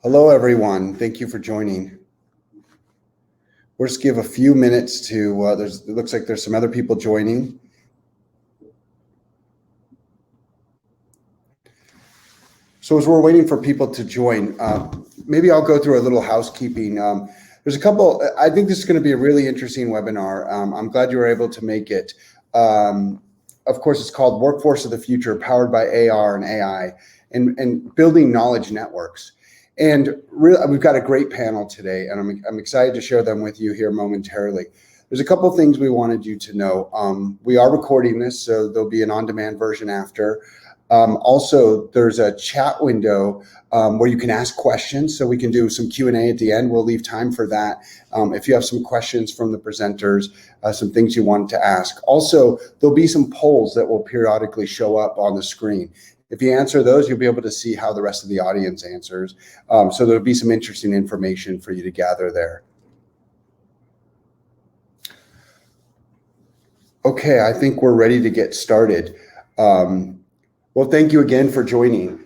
Hello, everyone. Thank you for joining. We'll just give a few minutes to, it looks like there's some other people joining. So as we're waiting for people to join, maybe I'll go through a little housekeeping. There's a couple, I think this is going to be a really interesting webinar. I'm glad you were able to make it. Of course, it's called Workforce of the Future, powered by AR and AI, and building knowledge networks. And really, we've got a great panel today, and I'm excited to share them with you here momentarily. There's a couple things we wanted you to know. We are recording this, so there'll be an on-demand version after. Also, there's a chat window where you can ask questions, so we can do some Q&A at the end. We'll leave time for that. If you have some questions from the presenters, some things you want to ask. Also, there'll be some polls that will periodically show up on the screen. If you answer those, you'll be able to see how the rest of the audience answers. So there'll be some interesting information for you to gather there. Okay, I think we're ready to get started. Well, thank you again for joining.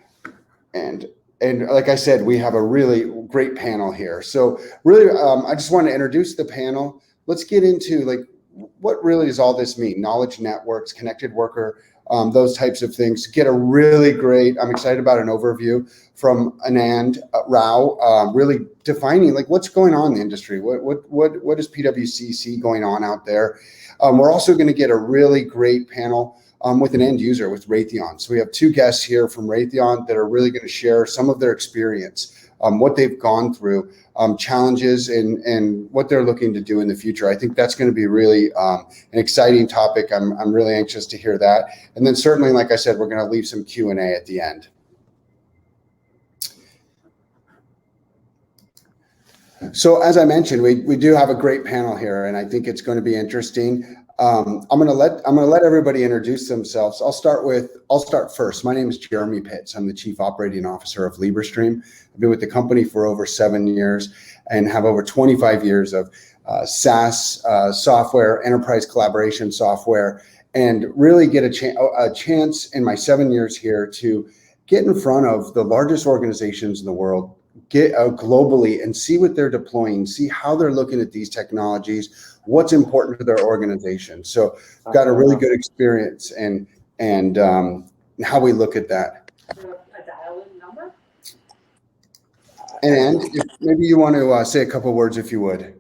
And like I said, we have a really great panel here. So really, I just want to introduce the panel. Let's get into like, what really does all this mean? Knowledge networks, connected worker, those types of things. Get a really great, I'm excited about an overview from Anand Rao, really defining like what's going on in the industry. What is PwC going on out there? We're also going to get a really great panel with an end user with Raytheon. So we have two guests here from Raytheon that are really going to share some of their experience, what they've gone through, challenges, and what they're looking to do in the future. I think that's going to be really an exciting topic. I'm really anxious to hear that. And then certainly, like I said, we're going to leave some Q&A at the end. So as I mentioned, we do have a great panel here, and I think it's going to be interesting. I'm going to let everybody introduce themselves. I'll start first. My name is Jereme Pitts. I'm the Chief Operating Officer of Librestream. I've been with the company for over 7 years and have over 25 years of SaaS software, enterprise collaboration software, and really get a chance in my 7 years here to get in front of the largest organizations in the world, get globally and see what they're deploying, see how they're looking at these technologies, what's important to their organization. So I've got a really good experience and how we look at that. And maybe you want to say a couple words if you would.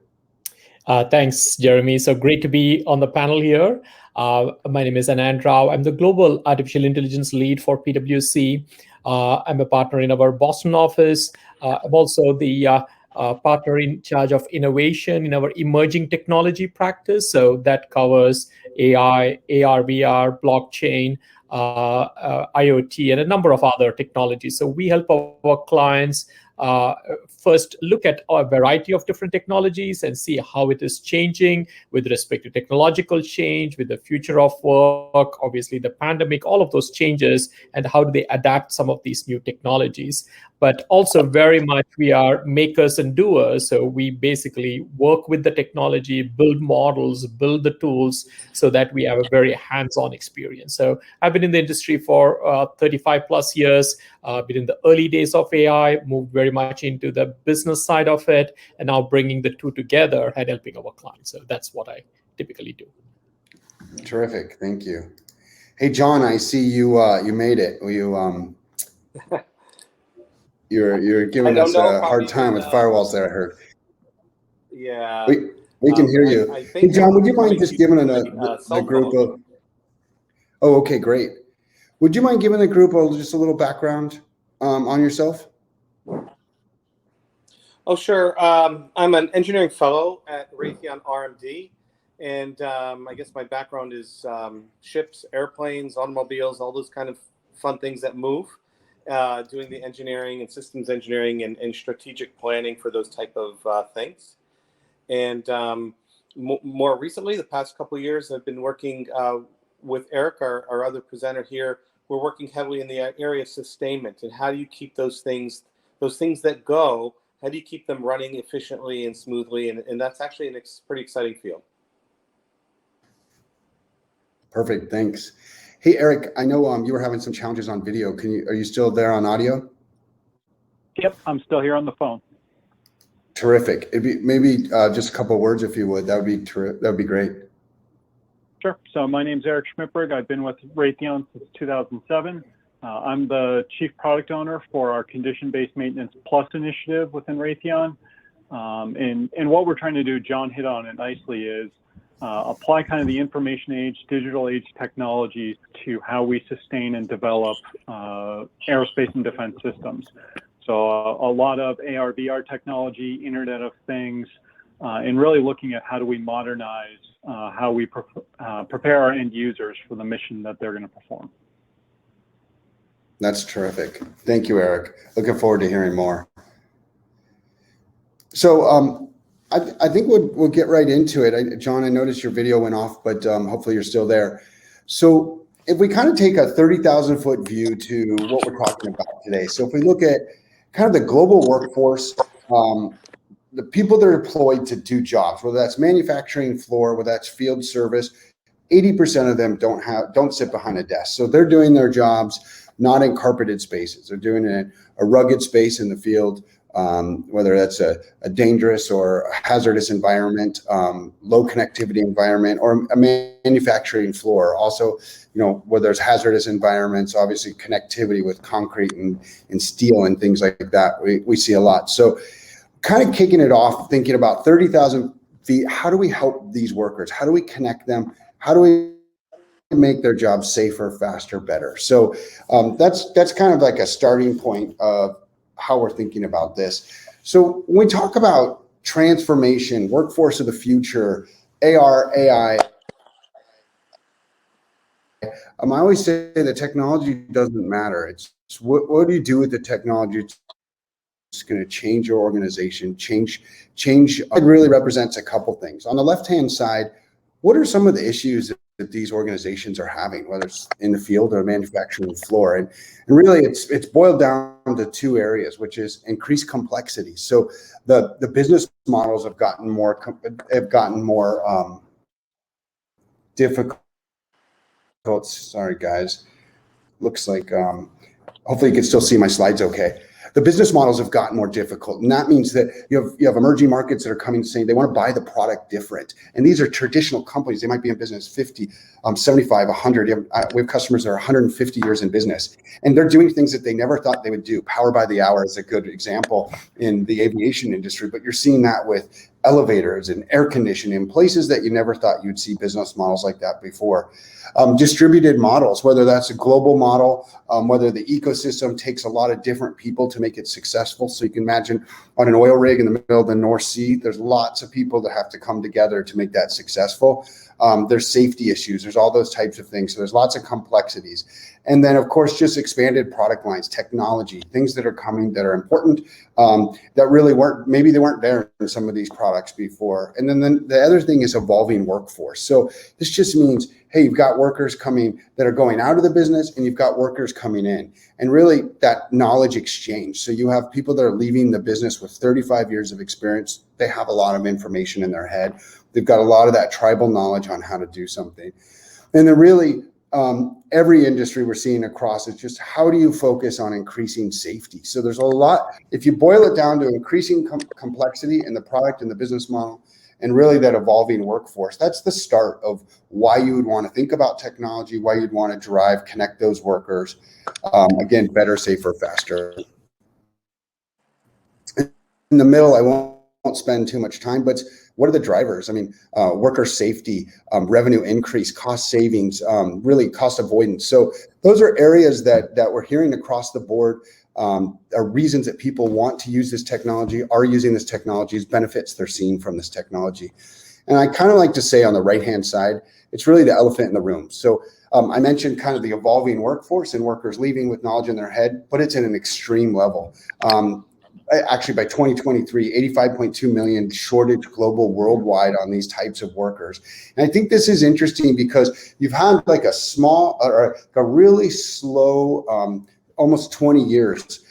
Thanks, Jeremy. So great to be on the panel here. My name is Anand Rao. I'm the Global Artificial Intelligence Lead for PwC. I'm a partner in our Boston office. I'm also the partner in charge of innovation in our emerging technology practice. So that covers AI, AR, VR, blockchain, IoT, and a number of other technologies. So we help our clients first look at a variety of different technologies and see how it is changing with respect to technological change, with the future of work, obviously the pandemic, all of those changes, and how do they adapt some of these new technologies. But also very much we are makers and doers. So we basically work with the technology, build models, build the tools so that we have a very hands-on experience. So I've been in the industry for 35 plus years, been in the early days of AI, moved very much into the business side of it, and now bringing the two together and helping our clients. So that's what I typically do. Terrific, thank you. Hey, John, I see you. You made it. You're giving us a hard time with firewalls there, I heard. Yeah. We can hear you. Hey, John, would you mind just giving the group a... Oh, okay, great. Would you mind giving the group just a little background on yourself? Oh, sure. I'm an engineering fellow at Raytheon RMD. And I guess my background is ships, airplanes, automobiles, all those kind of fun things that move. Doing the engineering and systems engineering and strategic planning for those type of things. And more recently, the past couple of years, I've been working with Erik, our other presenter here. We're working heavily in the area of sustainment and how do you keep those things that go, how do you keep them running efficiently and smoothly? And that's actually a pretty exciting field. Perfect, thanks. Hey, Erik, I know you were having some challenges on video. Are you still there on audio? Yep, I'm still here on the phone. Terrific. Maybe just a couple of words, if you would. That would be terrific. That would be great. Sure. So my name's Erik Schmidtberg. I've been with Raytheon since 2007. I'm the chief product owner for our condition-based maintenance plus initiative within Raytheon. And what we're trying to do, John hit on it nicely, is apply kind of the information age, digital age technologies to how we sustain and develop aerospace and defense systems. So a lot of AR, VR technology, Internet of Things, and really looking at how do we modernize how we prepare our end users for the mission that they're going to perform. That's terrific. Thank you, Erik. Looking forward to hearing more. So I think we'll get right into it. John, I noticed your video went off, but hopefully you're still there. So if we kind of take a 30,000 foot view to what we're talking about today. So if we look at kind of the global workforce, the people that are deployed to do jobs, whether that's manufacturing floor, whether that's field service, 80% of them don't sit behind a desk. So they're doing their jobs not in carpeted spaces. They're doing it in a rugged space in the field, whether that's a dangerous or hazardous environment, low connectivity environment, or a manufacturing floor. Also, where there's hazardous environments, obviously connectivity with concrete and steel and things like that, we see a lot. So kind of kicking it off, thinking about 30,000 feet, how do we help these workers? How do we connect them? How do we make their jobs safer, faster, better? So that's kind of like a starting point of how we're thinking about this. So when we talk about transformation, workforce of the future, AR, AI, I always say the technology doesn't matter. It's what do you do with the technology? It's going to change your organization, change. It really represents a couple things. On the left-hand side, what are some of the issues that these organizations are having, whether it's in the field or manufacturing floor? And really, it's boiled down to two areas, which is increased complexity. So the business models have gotten more difficult. Sorry, guys. Looks like hopefully you can still see my slides okay. The business models have gotten more difficult, and that means that you have emerging markets that are coming saying they want to buy the product different. And these are traditional companies. They might be in business 50, 75, 100. We have customers that are 150 years in business, and they're doing things that they never thought they would do. Power by the hour is a good example in the aviation industry, but you're seeing that with elevators and air conditioning, places that you never thought you'd see business models like that before. Distributed models, whether that's a global model, whether the ecosystem takes a lot of different people to make it successful. So you can imagine on an oil rig in the middle of the North Sea, there's lots of people that have to come together to make that successful. There's safety issues, there's all those types of things. So there's lots of complexities. And then of course, just expanded product lines, technology, things that are coming that are important, that really maybe they weren't there in some of these products before. And then the other thing is evolving workforce. So this just means, hey, you've got workers coming that are going out of the business, and you've got workers coming in, and really that knowledge exchange. So you have people that are leaving the business with 35 years of experience. They have a lot of information in their head. They've got a lot of that tribal knowledge on how to do something. And then really every industry we're seeing across is just how do you focus on increasing safety? So there's a lot, if you boil it down to increasing complexity in the product and the business model, and really that evolving workforce, that's the start of why you would want to think about technology, why you'd want to connect those workers. Again, better, safer, faster. In the middle, I won't spend too much time, but what are the drivers? I mean, worker safety, revenue increase, cost savings, really cost avoidance. So those are areas that we're hearing across the board. Are reasons that people want to use this technology, are using this technology, benefits they're seeing from this technology. And I kind of like to say on the right-hand side, it's really the elephant in the room. So I mentioned kind of the evolving workforce and workers leaving with knowledge in their head, but it's at an extreme level. Actually, by 2023, 85.2 million shortage global worldwide on these types of workers. And I think this is interesting because you've had like a small or a really slow, almost 20 years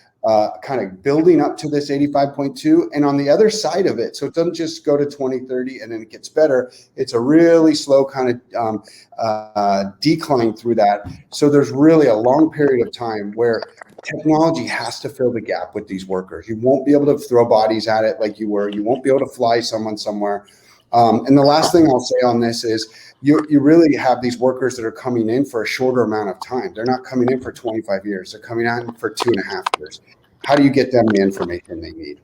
kind of building up to this 85.2. And on the other side of it, so it doesn't just go to 2030 and then it gets better. It's a really slow kind of decline through that. So there's really a long period of time where technology has to fill the gap with these workers. You won't be able to throw bodies at it like you were. You won't be able to fly someone somewhere. And the last thing I'll say on this is you really have these workers that are coming in for a shorter amount of time. They're not coming in for 25 years. They're coming in for 2.5 years. How do you get them the information they need?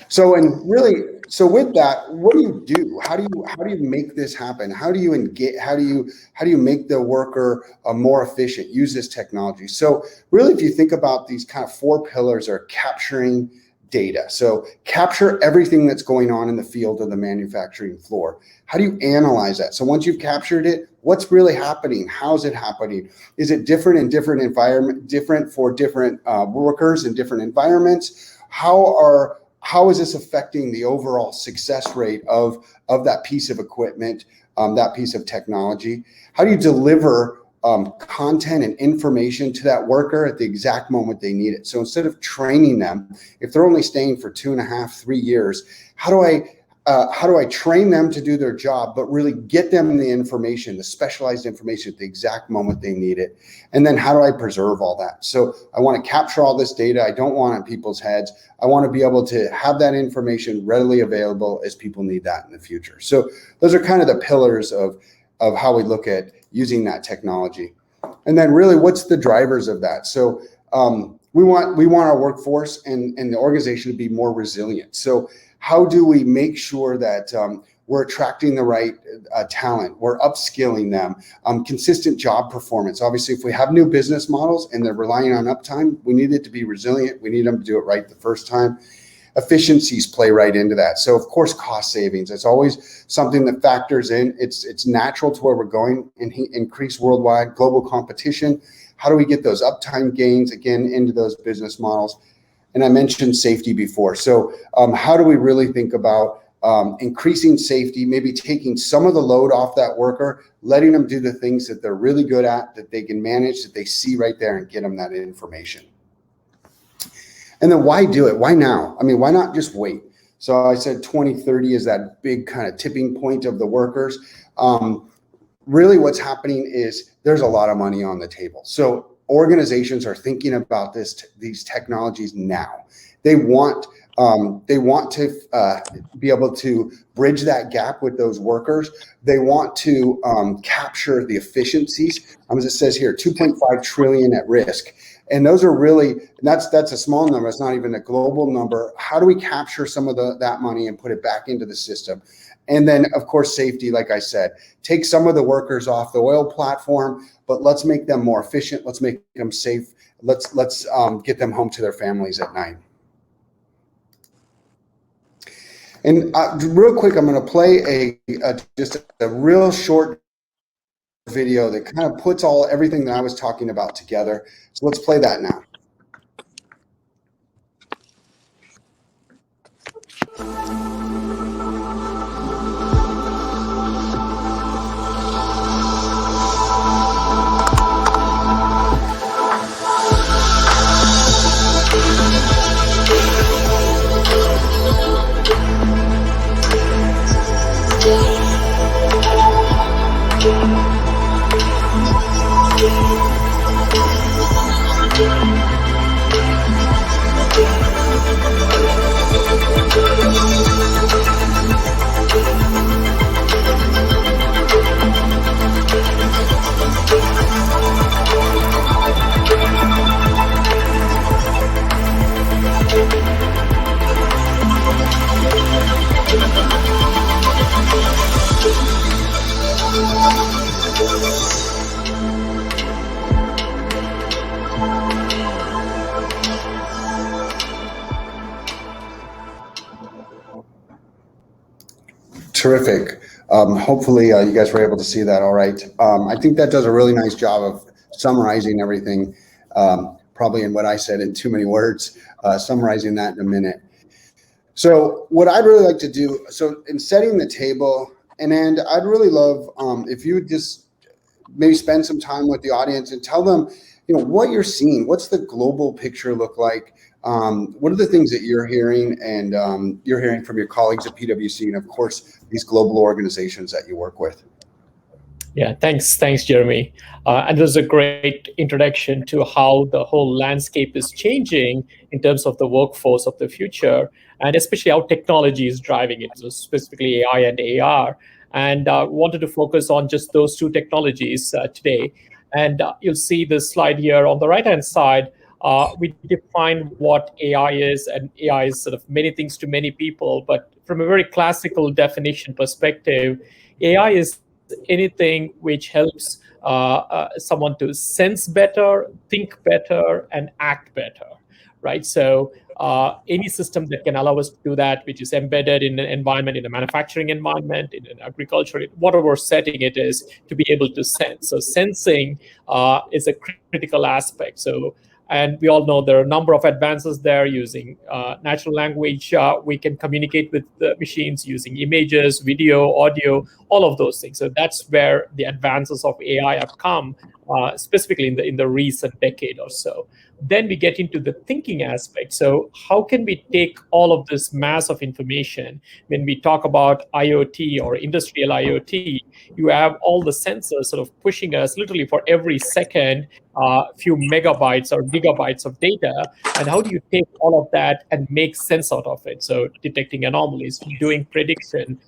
So with that, what do you do? How do you make this happen? How do you engage? How do you make the worker more efficient? Use this technology. So really, if you think about these kind of 4 pillars, are capturing data. So capture everything that's going on in the field of the manufacturing floor. How do you analyze that? So once you've captured it, what's really happening? How's it happening? Is it different in different environment, different for different workers in different environments? How is this affecting the overall success rate of that piece of equipment, that piece of technology? How do you deliver content and information to that worker at the exact moment they need it? So instead of training them, if they're only staying for 2.5, 3 years, how do I train them to do their job, but really get them the information, the specialized information at the exact moment they need it? And then how do I preserve all that? So I want to capture all this data. I don't want it in people's heads. I want to be able to have that information readily available as people need that in the future. So those are kind of the pillars of how we look at using that technology. And then really, what's the drivers of that? So we want our workforce and the organization to be more resilient. So how do we make sure that we're attracting the right talent, we're upskilling them, consistent job performance? Obviously, if we have new business models and they're relying on uptime, we need it to be resilient. We need them to do it right the first time. Efficiencies play right into that. So of course, cost savings, it's always something that factors in. It's natural to where we're going, and increase worldwide global competition. How do we get those uptime gains again into those business models? And I mentioned safety before. So how do we really think about increasing safety, maybe taking some of the load off that worker, letting them do the things that they're really good at, that they can manage, that they see right there, and get them that information. And then why do it? Why now? I mean, why not just wait? So I said 2030 is that big kind of tipping point of the workers. Really what's happening is there's a lot of money on the table. So organizations are thinking about these technologies now. They want to be able to bridge that gap with those workers. They want to capture the efficiencies. As it says here, 2.5 trillion at risk. And those are really, that's a small number. It's not even a global number. How do we capture some of that money and put it back into the system? And then, of course, safety, like I said, take some of the workers off the oil platform, but let's make them more efficient. Let's make them safe. Let's get them home to their families at night. And real quick, I'm going to play just a real short video that kind of puts everything that I was talking about together. So let's play that now. Terrific. Hopefully you guys were able to see that all right. I think that does a really nice job of summarizing everything, probably in what I said in too many words, summarizing that in a minute. So what I'd really like to do, so in setting the table, and I'd really love if you would just maybe spend some time with the audience and tell them, what you're seeing. What's the global picture look like? What are the things that you're hearing and you're hearing from your colleagues at PwC and, of course, these global organizations that you work with? Yeah, thanks, Jeremy. And it was a great introduction to how the whole landscape is changing in terms of the workforce of the future, and especially how technology is driving it, so specifically AI and AR. And wanted to focus on just those two technologies today. And you'll see this slide here on the right-hand side. We define what AI is, and AI is sort of many things to many people. But from a very classical definition perspective, AI is anything which helps someone to sense better, think better, and act better, right? So any system that can allow us to do that, which is embedded in an environment, in a manufacturing environment, in an agriculture, whatever setting it is, to be able to sense. So sensing is a critical aspect. So, and we all know there are a number of advances there using natural language. We can communicate with the machines using images, video, audio, all of those things. So that's where the advances of AI have come, specifically in the recent decade or so. Then we get into the thinking aspect. So how can we take all of this mass of information? When we talk about IoT or industrial IoT, you have all the sensors sort of pushing us literally for every second, few megabytes or gigabytes of data. And how do you take all of that and make sense out of it? So detecting anomalies, doing prediction,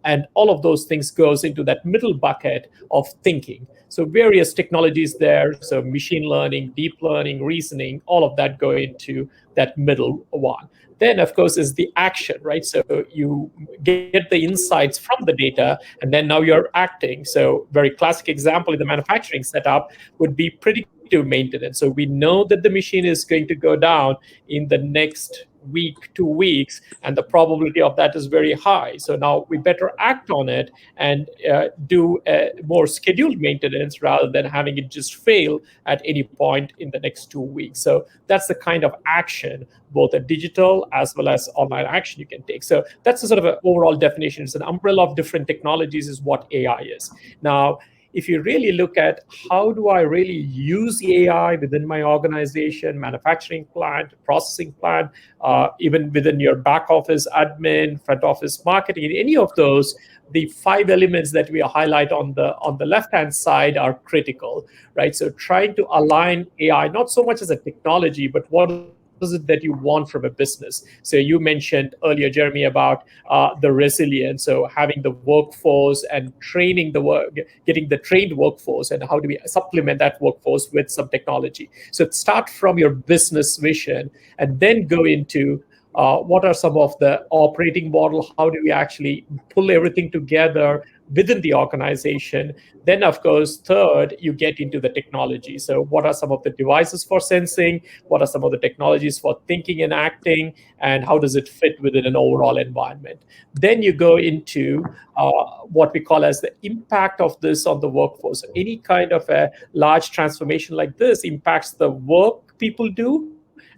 and all of those things goes into that middle bucket of thinking. So various technologies there, so machine learning, deep learning, reasoning, all of that go into that middle one. Then, of course, is the action, right? So you get the insights from the data, and then now you're acting. So very classic example in the manufacturing setup would be predictive maintenance. So we know that the machine is going to go down in the next week, 2 weeks, and the probability of that is very high. So now we better act on it and do more scheduled maintenance rather than having it just fail at any point in the next 2 weeks. So that's the kind of action, both a digital as well as online action you can take. So that's a sort of an overall definition. It's an umbrella of different technologies is what AI is. Now, if you really look at how do I really use AI within my organization, manufacturing plant, processing plant, even within your back office admin, front office marketing, in any of those, the 5 elements that we highlight on the left-hand side are critical, right? So trying to align AI, not so much as a technology, but what is it that you want from a business? So you mentioned earlier, Jeremy, about the resilience. So having the workforce and training getting the trained workforce, and how do we supplement that workforce with some technology? So start from your business vision and then go into what are some of the operating model? How do we actually pull everything together within the organization? Then, of course, third, you get into the technology. So what are some of the devices for sensing? What are some of the technologies for thinking and acting? And how does it fit within an overall environment? Then you go into what we call as the impact of this on the workforce. Any kind of a large transformation like this impacts the work people do,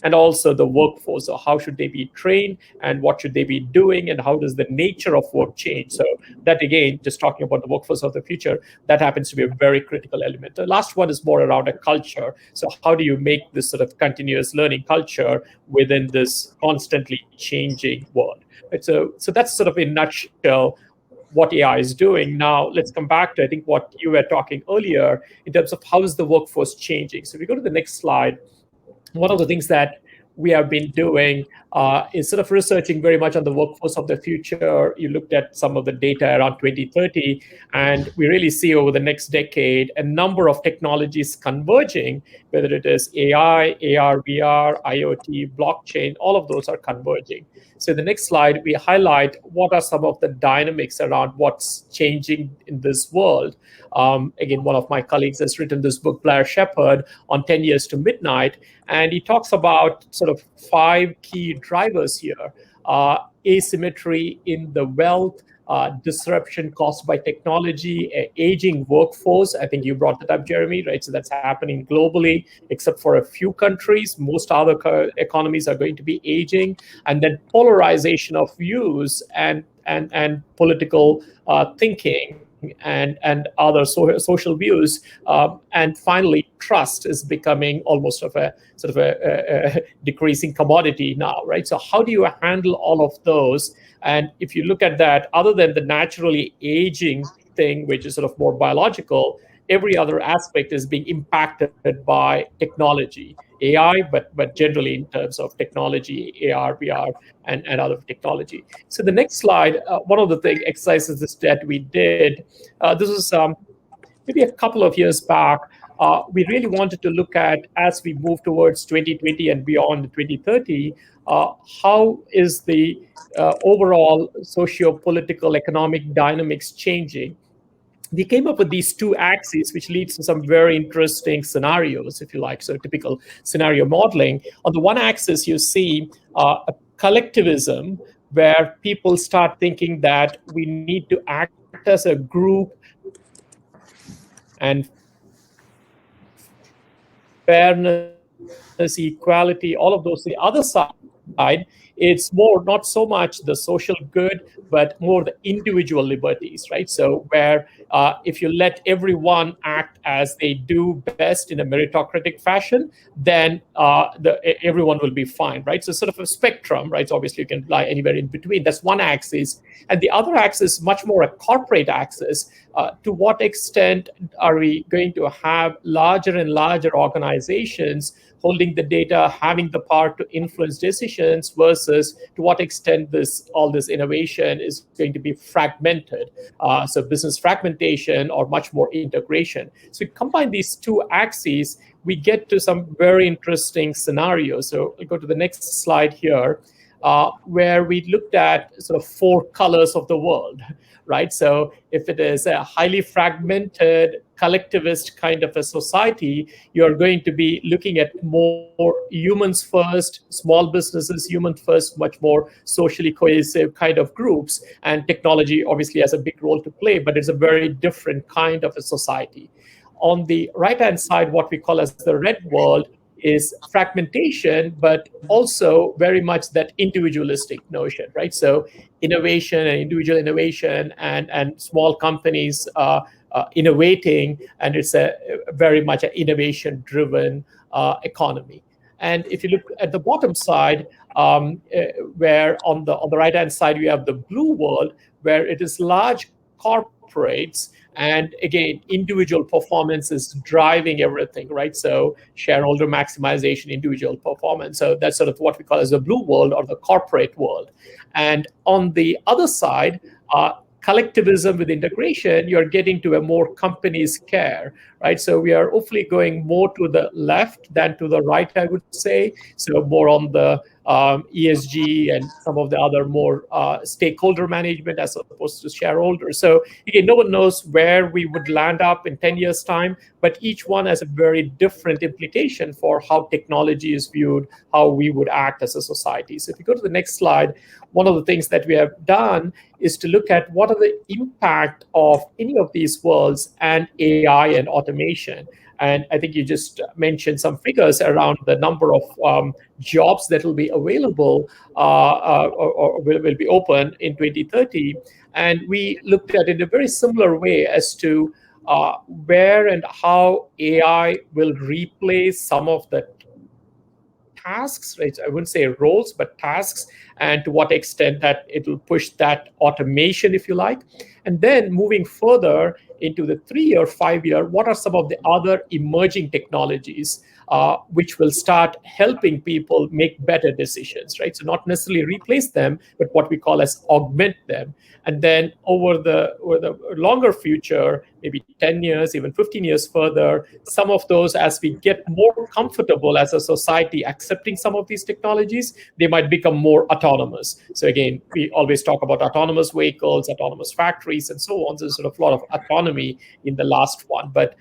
and also the workforce. So how should they be trained, and what should they be doing, and how does the nature of work change? So that, again, just talking about the workforce of the future, that happens to be a very critical element. The last one is more around a culture. So how do you make this sort of continuous learning culture within this constantly changing world? Right? So that's sort of in a nutshell what AI is doing. Now, let's come back to, I think, what you were talking earlier in terms of how is the workforce changing. So if we go to the next slide, one of the things that we have been doing is sort of researching very much on the workforce of the future. You looked at some of the data around 2030, and we really see over the next decade a number of technologies converging, whether it is AI, AR, VR, IoT, blockchain, all of those are converging. So the next slide, we highlight what are some of the dynamics around what's changing in this world. Again, one of my colleagues has written this book, Blair Shepard, on 10 Years to Midnight, and he talks about sort of 5 key drivers here. Asymmetry in the wealth, disruption caused by technology, aging workforce. I think you brought that up, Jeremy, right? So that's happening globally, except for a few countries. Most other economies are going to be aging. And then polarization of views and political thinking, and other social views. And finally, trust is becoming almost of a sort of a decreasing commodity now, right? So how do you handle all of those? And if you look at that, other than the naturally aging thing, which is sort of more biological, every other aspect is being impacted by technology, AI, but generally in terms of technology, AR, VR, and other technology. So the next slide, one of the exercises that we did, this was maybe a couple of years back. We really wanted to look at, as we move towards 2020 and beyond 2030, how is the overall socio-political economic dynamics changing. We came up with these two axes, which leads to some very interesting scenarios, if you like, so typical scenario modeling. On the one axis, you see a collectivism, where people start thinking that we need to act as a group and fairness, equality, all of those. The other side, it's more not so much the social good, but more the individual liberties, right? So where if you let everyone act as they do best in a meritocratic fashion, then everyone will be fine, right? So sort of a spectrum, right? So obviously you can lie anywhere in between. That's one axis. And the other axis, much more a corporate axis. To what extent are we going to have larger and larger organizations holding the data, having the power to influence decisions, versus to what extent all this innovation is going to be fragmented. So business fragmentation or much more integration. So we combine these two axes, we get to some very interesting scenarios. So I'll go to the next slide here, where we looked at sort of 4 colors of the world, right? So if it is a highly fragmented, collectivist kind of a society, you're going to be looking at more humans first, small businesses, human first, much more socially cohesive kind of groups. And technology obviously has a big role to play, but it's a very different kind of a society. On the right-hand side, what we call as the red world is fragmentation, but also very much that individualistic notion, right? So innovation and individual innovation and small companies innovating, and it's a very much an innovation-driven economy. And if you look at the bottom side, where on the right-hand side you have the blue world, where it is large corporates, and again, individual performance is driving everything, right? So shareholder maximization, individual performance. So that's sort of what we call as the blue world or the corporate world. And on the other side, collectivism with integration, you're getting to a more companies care, right? So we are hopefully going more to the left than to the right, I would say. So more on the ESG and some of the other more stakeholder management as opposed to shareholders. So again, no one knows where we would land up in 10 years' time, but each one has a very different implication for how technology is viewed, how we would act as a society. So if you go to the next slide, one of the things that we have done is to look at what are the impact of any of these worlds and AI and automation. And I think you just mentioned some figures around the number of jobs that will be available or will be open in 2030. And we looked at it in a very similar way as to where and how AI will replace some of the tasks, right? I wouldn't say roles, but tasks, and to what extent that it will push that automation, if you like. And then moving further into the 3-year, 5-year, what are some of the other emerging technologies which will start helping people make better decisions, right? So not necessarily replace them, but what we call as augment them. And then over the longer future, maybe 10 years, even 15 years further, some of those, as we get more comfortable as a society accepting some of these technologies, they might become more autonomous. So again, we always talk about autonomous vehicles, autonomous factories, and so on. So there's sort of a lot of autonomy in the last one. But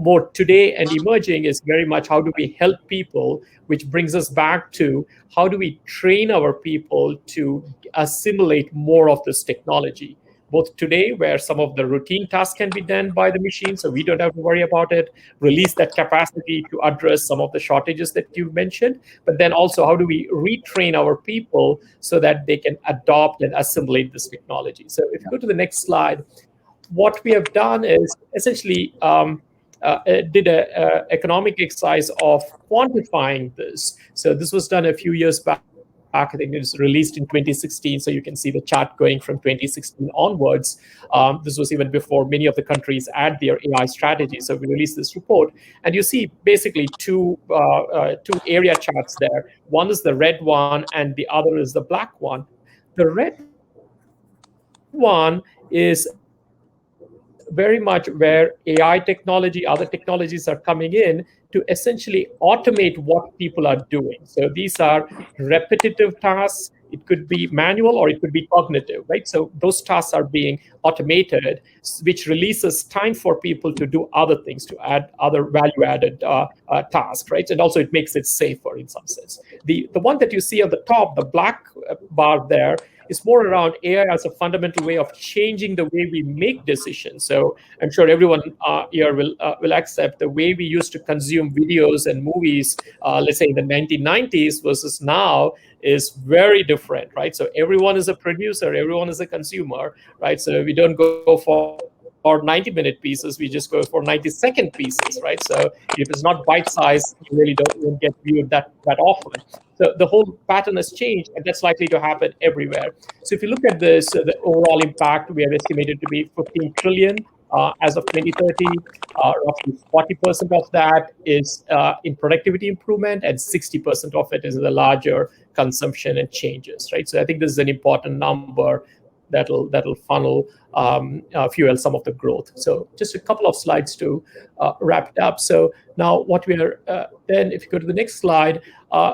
more today and emerging is very much how do we help people, which brings us back to how do we train our people to assimilate more of this technology, both today where some of the routine tasks can be done by the machine, so we don't have to worry about it, release that capacity to address some of the shortages that you mentioned, but then also how do we retrain our people so that they can adopt and assimilate this technology. So if you go to the next slide, what we have done is essentially did a economic exercise of quantifying this. So this was done a few years back. I think it was released in 2016, so you can see the chart going from 2016 onwards. This was even before many of the countries had their AI strategy. So we released this report, and you see basically two area charts there. One is the red one, and the other is the black one. The red one is very much where AI technology, other technologies are coming in to essentially automate what people are doing. So these are repetitive tasks. It could be manual or it could be cognitive, right? So those tasks are being automated, which releases time for people to do other things, to add other value-added tasks, right? And also it makes it safer in some sense. The one that you see on the top, the black bar there, is more around AI as a fundamental way of changing the way we make decisions. So I'm sure everyone here will accept the way we used to consume videos and movies, let's say in the 1990s versus now, is very different, right? So everyone is a producer, everyone is a consumer, right? So we don't go for 90-minute pieces, we just go for 90-second pieces, right? So if it's not bite-sized, you really don't get viewed that often. So the whole pattern has changed, and that's likely to happen everywhere. So if you look at this, the overall impact we have estimated to be 15 trillion as of 2030. Roughly 40% of that is in productivity improvement, and 60% of it is in the larger consumption and changes, right? So I think this is an important number that'll funnel fuel some of the growth. So just a couple of slides to wrap it up. So now what we are then, if you go to the next slide,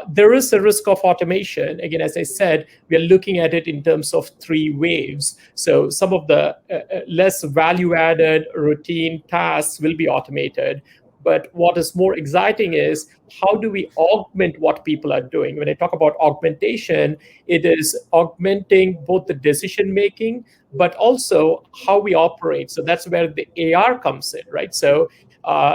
there is a risk of automation. Again, as I said, we are looking at it in terms of 3 waves. So some of the less value-added routine tasks will be automated. But what is more exciting is how do we augment what people are doing? When I talk about augmentation, it is augmenting both the decision making, but also how we operate. So that's where the AR comes in, right? So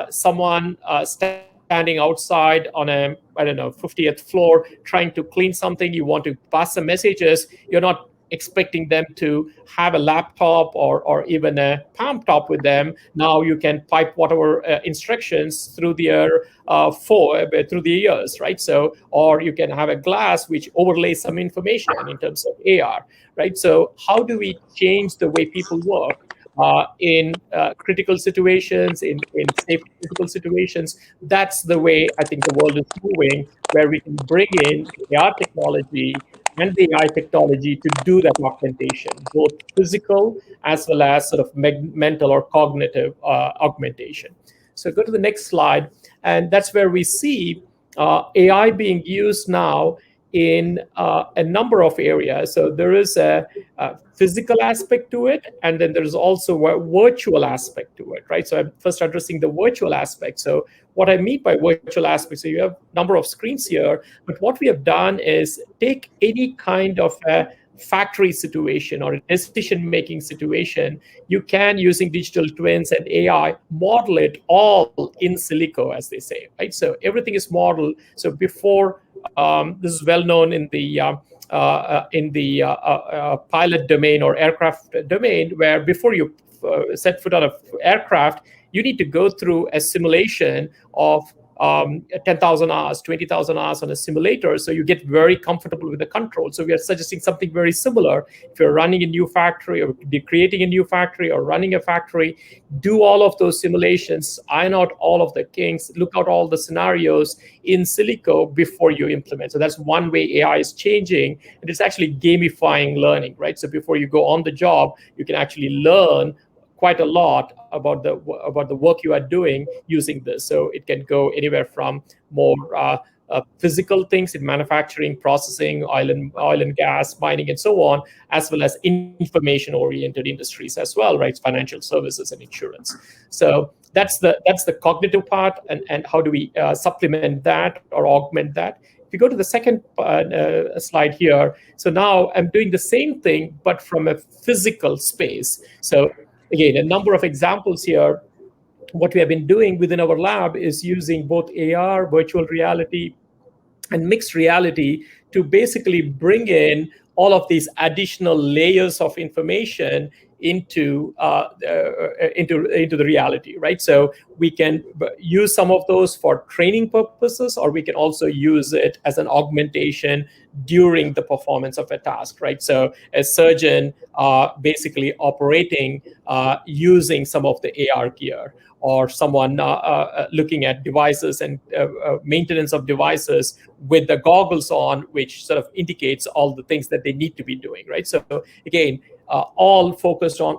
someone standing outside on a, 50th floor, trying to clean something, you want to pass some messages, you're not expecting them to have a laptop or even a palm top with them. Now you can pipe whatever instructions through their through the ears, right? So, or you can have a glass which overlays some information in terms of AR, right? So how do we change the way people work in critical situations, in safe critical situations? That's the way I think the world is moving, where we can bring in AR technology and the AI technology to do that augmentation, both physical as well as sort of mental or cognitive augmentation. So go to the next slide, and that's where we see AI being used now in a number of areas. So there is a physical aspect to it, and then there's also a virtual aspect to it, right? So I'm first addressing the virtual aspect. So what I mean by virtual aspect, so you have a number of screens here, but what we have done is take any kind of a factory situation or a decision-making situation, you can, using digital twins and AI, model it all in silico, as they say, right? So everything is modeled. So before, this is well known in the pilot domain or aircraft domain, where before you set foot on an aircraft, you need to go through a simulation of 10,000 hours, 20,000 hours on a simulator, so you get very comfortable with the control. So we are suggesting something very similar. If you're running a new factory or creating a new factory or running a factory, do all of those simulations, iron out all of the kinks, look out all the scenarios in silico before you implement. So that's one way AI is changing, and it's actually gamifying learning, right? So before you go on the job, you can actually learn quite a lot about the work you are doing using this. So it can go anywhere from more physical things in manufacturing, processing, oil and gas, mining, and so on, as well as information-oriented industries as well, right? Financial services and insurance. So that's the cognitive part, and how do we supplement that or augment that? If you go to the second slide here, so now I'm doing the same thing, but from a physical space. So again, a number of examples here. What we have been doing within our lab is using both AR, virtual reality, and mixed reality to basically bring in all of these additional layers of information into the reality, right? So we can use some of those for training purposes, or we can also use it as an augmentation during the performance of a task, right? So a surgeon basically operating using some of the AR gear, or someone looking at devices and maintenance of devices with the goggles on, which sort of indicates all the things that they need to be doing, right? So again, all focused on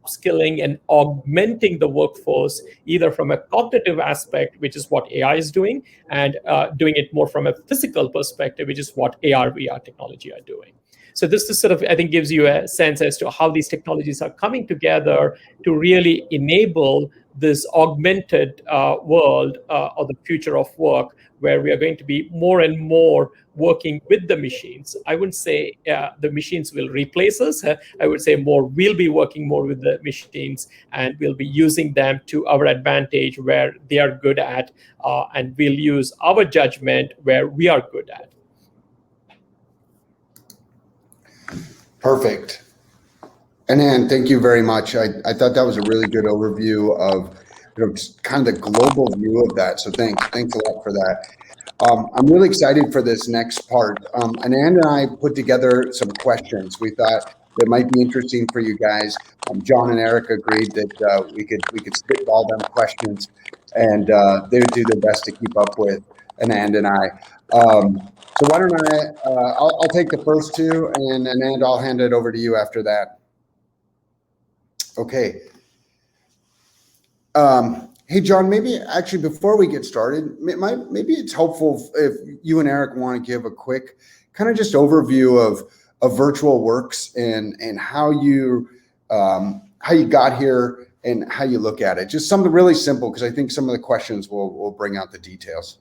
upskilling and augmenting the workforce, either from a cognitive aspect, which is what AI is doing, and doing it more from a physical perspective, which is what AR, VR technology are doing. So this is sort of, I think, gives you a sense as to how these technologies are coming together to really enable this augmented world or the future of work, where we are going to be more and more working with the machines. I wouldn't say the machines will replace us. I would say more we'll be working more with the machines, and we'll be using them to our advantage where they are good at, and we'll use our judgment where we are good at. Perfect. Anand, thank you very much. I thought that was a really good overview of kind of the global view of that. So thanks a lot for that. I'm really excited for this next part. Anand and I put together some questions we thought that might be interesting for you guys. John and Erik agreed that we could spitball them questions, and they would do their best to keep up with Anand and I. So why don't I'll take the first two, and Anand, I'll hand it over to you after that. Okay. Hey, John, maybe actually before we get started, maybe it's helpful if you and Erik want to give a quick kind of just overview of Virtual Works and how you got here and how you look at it. Just something really simple, because I think some of the questions will bring out the details.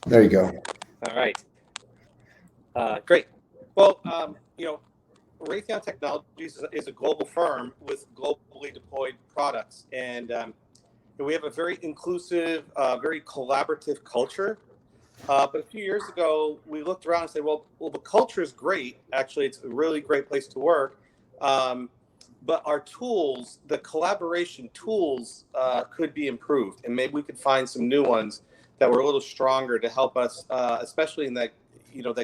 There you go. All right. Great. Well, Raytheon Technologies is a global firm with globally deployed products, and we have a very inclusive, very collaborative culture. But a few years ago, we looked around and said, well, the culture is great. Actually, it's a really great place to work. But our tools, the collaboration tools, could be improved, and maybe we could find some new ones that were a little stronger to help us, especially in that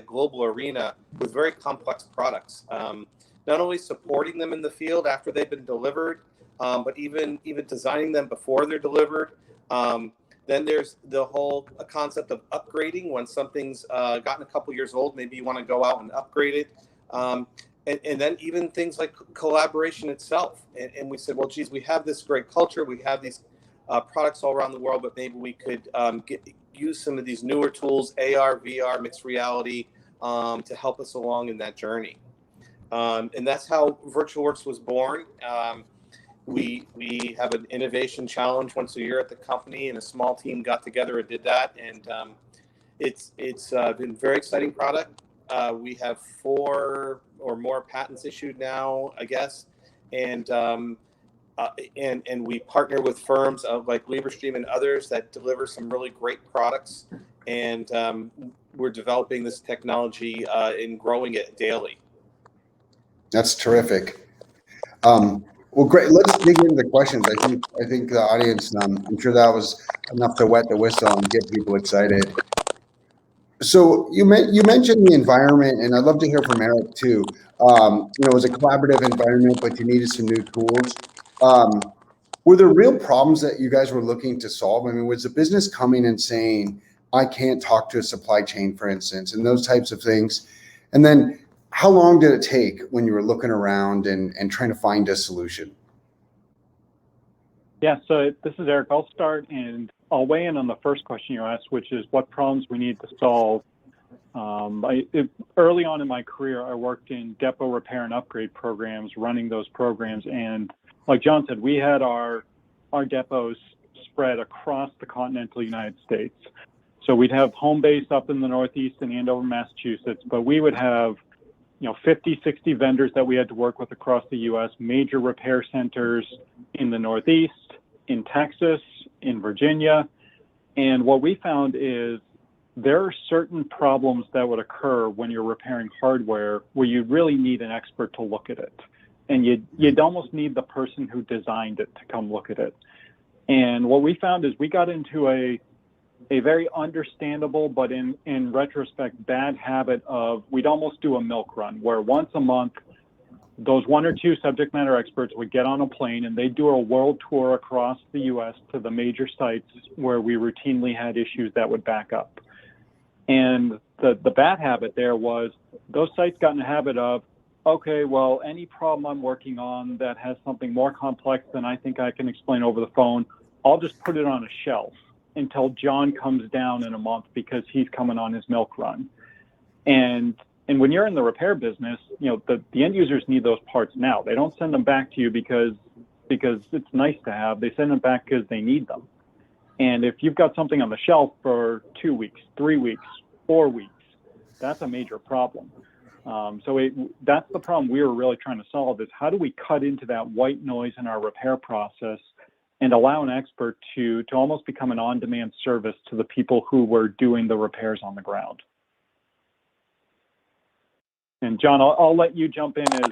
global arena with very complex products. Not only supporting them in the field after they've been delivered, but even designing them before they're delivered. Then there's the whole concept of upgrading when something's gotten a couple years old. Maybe you want to go out and upgrade it. And then even things like collaboration itself. And we said, well, geez, we have this great culture. We have these products all around the world, but maybe we could use some of these newer tools, AR, VR, mixed reality, to help us along in that journey. And that's how VirtualWorks was born. We have an innovation challenge once a year at the company, and a small team got together and did that. And it's been a very exciting product. We have 4 or more patents issued now, I guess. And we partner with firms like Librestream and others that deliver some really great products. And we're developing this technology and growing it daily. That's terrific. Well, great. Let's dig into the questions. I think the audience, I'm sure that was enough to wet the whistle and get people excited. So you mentioned the environment, and I'd love to hear from Erik too. It was a collaborative environment, but you needed some new tools. Were there real problems that you guys were looking to solve? I mean, was the business coming and saying, I can't talk to a supply chain, for instance, and those types of things? And then how long did it take when you were looking around and trying to find a solution? Yeah, so this is Erik. I'll start, and I'll weigh in on the first question you asked, which is what problems we need to solve. Early on in my career, I worked in depot repair and upgrade programs, running those programs. And like John said, we had our depots spread across the continental United States. So we'd have home base up in the Northeast in Andover, Massachusetts, but we would have 50, 60 vendors that we had to work with across the U.S., major repair centers in the Northeast, in Texas, in Virginia. And what we found is there are certain problems that would occur when you're repairing hardware where you really need an expert to look at it. And you'd almost need the person who designed it to come look at it. And what we found is we got into a very understandable, but in retrospect, bad habit of we'd almost do a milk run where once a month, those one or two subject matter experts would get on a plane and they'd do a world tour across the US to the major sites where we routinely had issues that would back up. And the bad habit there was those sites got in the habit of, okay, well, any problem I'm working on that has something more complex than I think I can explain over the phone, I'll just put it on a shelf until John comes down in a month because he's coming on his milk run. And when you're in the repair business, the end users need those parts now. They don't send them back to you because it's nice to have. They send them back because they need them. And if you've got something on the shelf for 2 weeks, 3 weeks, 4 weeks, that's a major problem. That's the problem we were really trying to solve is how do we cut into that white noise in our repair process and allow an expert to almost become an on-demand service to the people who were doing the repairs on the ground. And John, I'll let you jump in as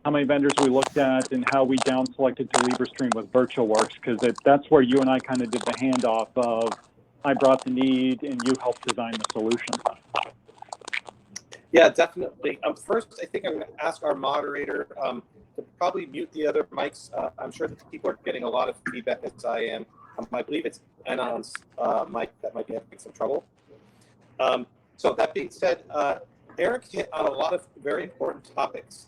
how many vendors we looked at and how we down selected to Librestream with VirtualWorks, because that's where you and I kind of did the handoff of I brought the need and you helped design the solution. Yeah, definitely. First, I think I'm going to ask our moderator to probably mute the other mics. I'm sure that people are getting a lot of feedback as I am. I believe it's Anand's mic that might be having some trouble. So that being said, Erik hit on a lot of very important topics.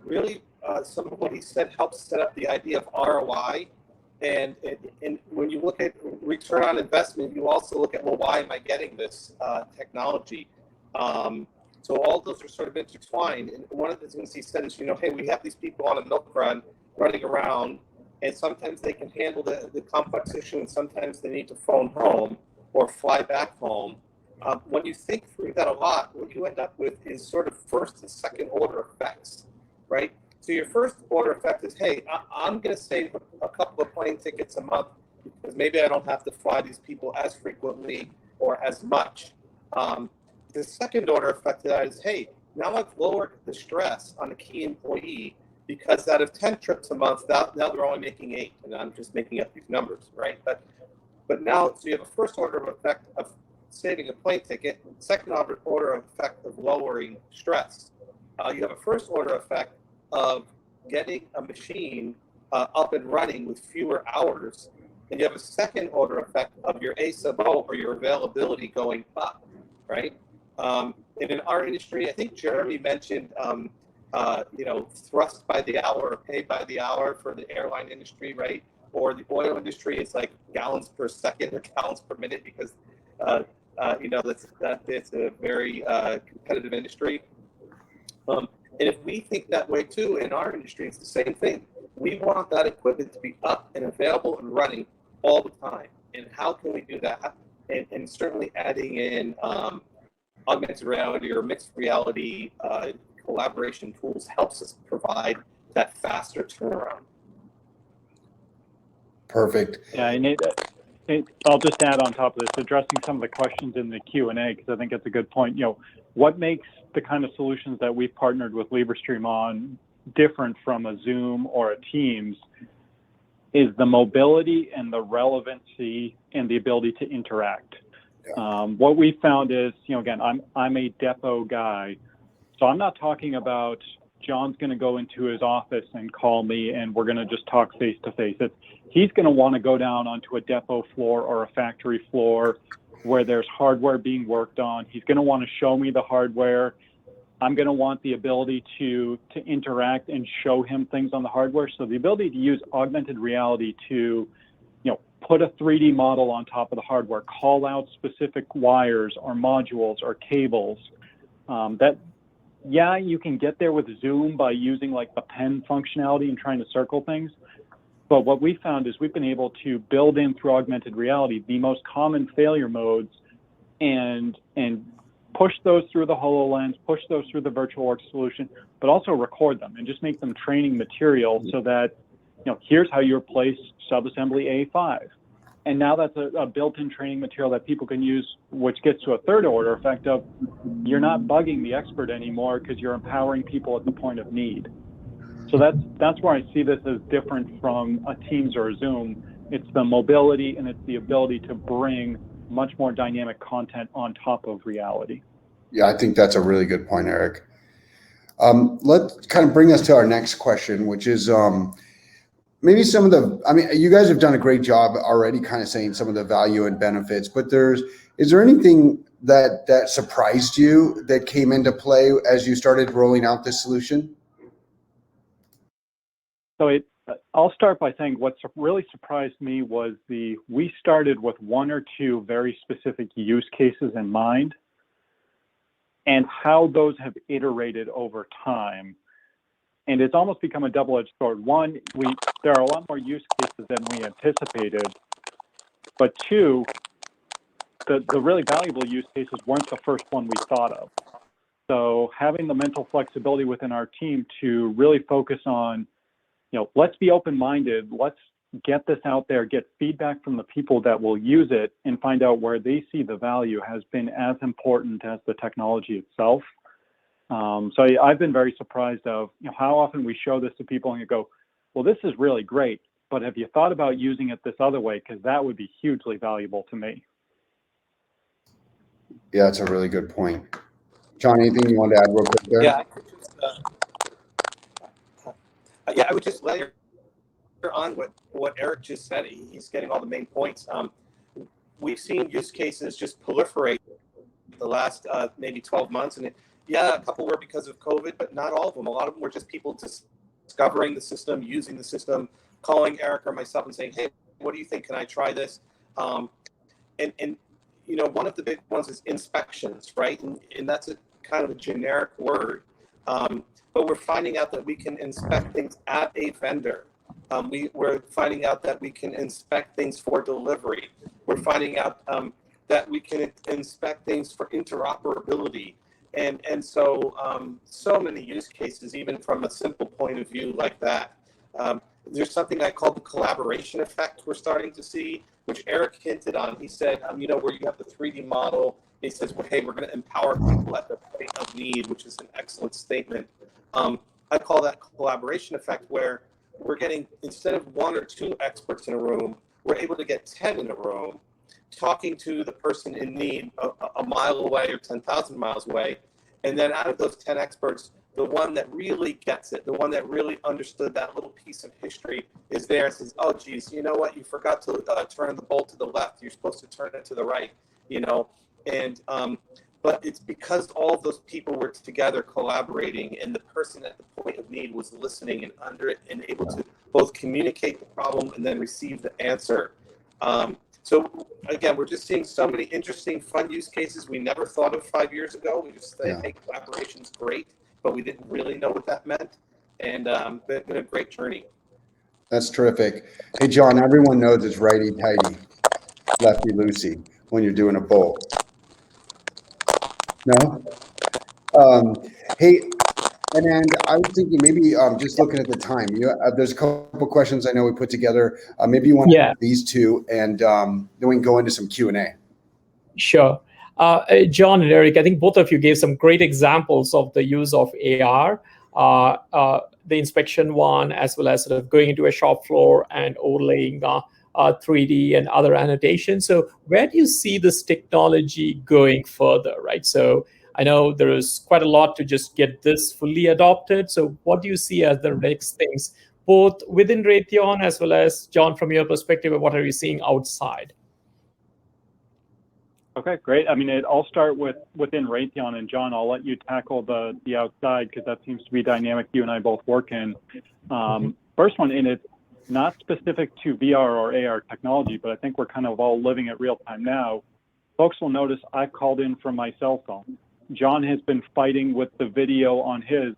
Really, some of what he said helps set up the idea of ROI. And when you look at return on investment, you also look at, well, why am I getting this technology? So all those are sort of intertwined. And one of the things he said is, hey, we have these people on a milk run running around, and sometimes they can handle the complex issue, and sometimes they need to phone home or fly back home. When you think through that a lot, what you end up with is sort of first and second order effects, right? So your first order effect is, hey, I'm going to save a couple of plane tickets a month because maybe I don't have to fly these people as frequently or as much. The second order effect of that is, hey, now I've lowered the stress on a key employee because out of 10 trips a month, now they're only making 8, and I'm just making up these numbers, right? But now, so you have a first order effect of saving a plane ticket, second order effect of lowering stress. You have a first order effect of getting a machine up and running with fewer hours, and you have a second order effect of your A sub O or your availability going up, right? And in our industry, I think Jereme mentioned, thrust by the hour or pay by the hour for the airline industry, right? Or the oil industry, it's like gallons per second or gallons per minute because it's a very competitive industry. And if we think that way too, in our industry, it's the same thing. We want that equipment to be up and available and running all the time. And how can we do that? And certainly adding in augmented reality or mixed reality collaboration tools helps us provide that faster turnaround. Perfect. Yeah, and I'll just add on top of this, addressing some of the questions in the Q&A, because I think it's a good point. What makes the kind of solutions that we've partnered with Librestream on different from a Zoom or a Teams is the mobility and the relevancy and the ability to interact. Yeah. What we found is, again, I'm a depot guy, so I'm not talking about John's going to go into his office and call me and we're going to just talk face to face. He's going to want to go down onto a depot floor or a factory floor where there's hardware being worked on. He's going to want to show me the hardware. I'm going to want the ability to interact and show him things on the hardware. So the ability to use augmented reality to, put a 3D model on top of the hardware, call out specific wires or modules or cables. You can get there with Zoom by using like the pen functionality and trying to circle things. But what we found is we've been able to build in through augmented reality the most common failure modes and push those through the HoloLens, push those through the VirtualWorks solution, but also record them and just make them training material so that, here's how you replace subassembly A5. And now that's a built-in training material that people can use, which gets to a third order effect of you're not bugging the expert anymore because you're empowering people at the point of need. So that's where I see this as different from a Teams or a Zoom. It's the mobility and it's the ability to bring much more dynamic content on top of reality. Yeah, I think that's a really good point, Erik. Let's kind of bring us to our next question, which is maybe some of the, I mean, you guys have done a great job already kind of saying some of the value and benefits, but is there anything that surprised you that came into play as you started rolling out this solution? So I'll start by saying what really surprised me was we started with one or two very specific use cases in mind and how those have iterated over time. And it's almost become a double-edged sword. One, there are a lot more use cases than we anticipated, but two, the really valuable use cases weren't the first one we thought of. So having the mental flexibility within our team to really focus on, let's be open-minded, let's get this out there, get feedback from the people that will use it and find out where they see the value has been as important as the technology itself. So I've been very surprised of how often we show this to people and you go, well, this is really great, but have you thought about using it this other way? Because that would be hugely valuable to me. Yeah, that's a really good point. John, anything you want to add real quick there? Yeah, I would just layer on what Erik just said. He's getting all the main points. We've seen use cases just proliferate the last maybe 12 months. And a couple were because of COVID, but not all of them. A lot of them were just people discovering the system, using the system, calling Erik or myself and saying, hey, what do you think? Can I try this? And one of the big ones is inspections, right? And that's a kind of a generic word. But we're finding out that we can inspect things at a vendor. We're finding out that we can inspect things for delivery. We're finding out that we can inspect things for interoperability. And so many use cases, even from a simple point of view like that. There's something I call the collaboration effect we're starting to see, which Erik hinted on. He said, where you have the 3D model, he says, well, hey, we're going to empower people at the point of need, which is an excellent statement. I call that collaboration effect, where we're getting, instead of one or two experts in a room, we're able to get 10 in a room, talking to the person in need a mile away or 10,000 miles away. And then out of those 10 experts, the one that really gets it, the one that really understood that little piece of history is there and says, oh, geez, you know what? You forgot to turn the bolt to the left. You're supposed to turn it to the right, And but it's because all of those people were together collaborating, and the person at the point of need was listening and under it and able to both communicate the problem and then receive the answer. So again, we're just seeing so many interesting, fun use cases we never thought of 5 years ago. We just think, hey, collaboration's great, but we didn't really know what that meant. And it's been a great journey. That's terrific. Hey, John, everyone knows it's righty-tighty, lefty-loosey when you're doing a bolt. No? Hey, and I was thinking maybe just looking at the time, there's a couple questions I know we put together. Maybe you want to add these two, and then we can go into some Q&A. Sure. John and Erik, I think both of you gave some great examples of the use of AR, the inspection one, as well as sort of going into a shop floor and overlaying 3D and other annotations. So where do you see this technology going further, right? So I know there is quite a lot to just get this fully adopted. So what do you see as the next things, both within Raytheon as well as, John, from your perspective, what are you seeing outside? Okay, great. I mean, I'll start within Raytheon, and John, I'll let you tackle the outside, because that seems to be dynamic you and I both work in. First one, and it's not specific to VR or AR technology, but I think we're kind of all living it real time now. Folks will notice I've called in from my cell phone. John has been fighting with the video on his,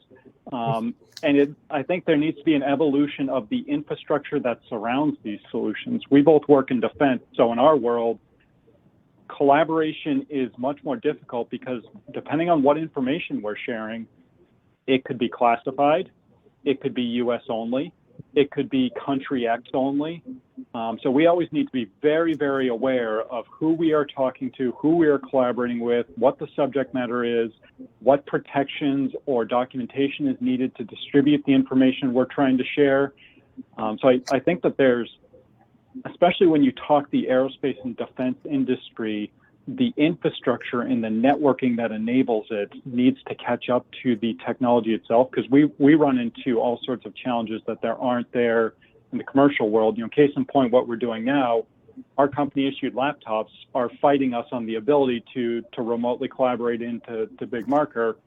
and I think there needs to be an evolution of the infrastructure that surrounds these solutions. We both work in defense, so in our world, collaboration is much more difficult because depending on what information we're sharing, it could be classified, it could be US only, it could be country X only. So we always need to be very, very aware of who we are talking to, who we are collaborating with, what the subject matter is, what protections or documentation is needed to distribute the information we're trying to share. So I think that there's, especially when you talk the aerospace and defense industry, the infrastructure and the networking that enables it needs to catch up to the technology itself, because we run into all sorts of challenges that there aren't there in the commercial world. Case in point, what we're doing now, our company issued laptops are fighting us on the ability to remotely collaborate into Big Marker.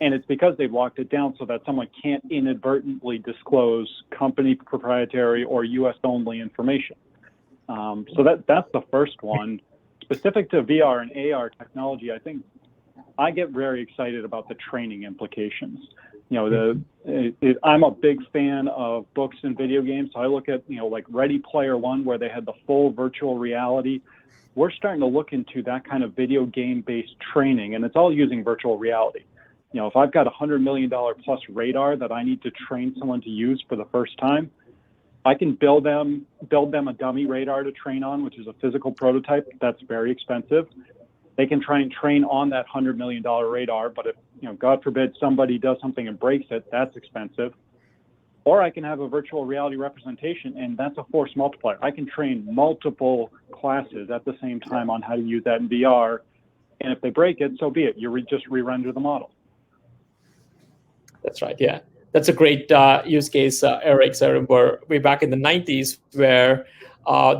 And it's because they've locked it down so that someone can't inadvertently disclose company proprietary or US only information. So that's the first one. Specific to VR and AR technology, I think I get very excited about the training implications. I'm a big fan of books and video games. So I look at, like Ready Player One, where they had the full virtual reality. We're starting to look into that kind of video game-based training, and it's all using virtual reality. If I've got $100 million plus radar that I need to train someone to use for the first time, I can build them a dummy radar to train on, which is a physical prototype. That's very expensive. They can try and train on that $100 million radar, but if, God forbid somebody does something and breaks it, that's expensive. Or I can have a virtual reality representation, and that's a force multiplier. I can train multiple classes at the same time on how to use that in VR. And if they break it, so be it. You just re-render the model. That's right. Yeah, that's a great use case, Erik. So I remember way back in the 90s where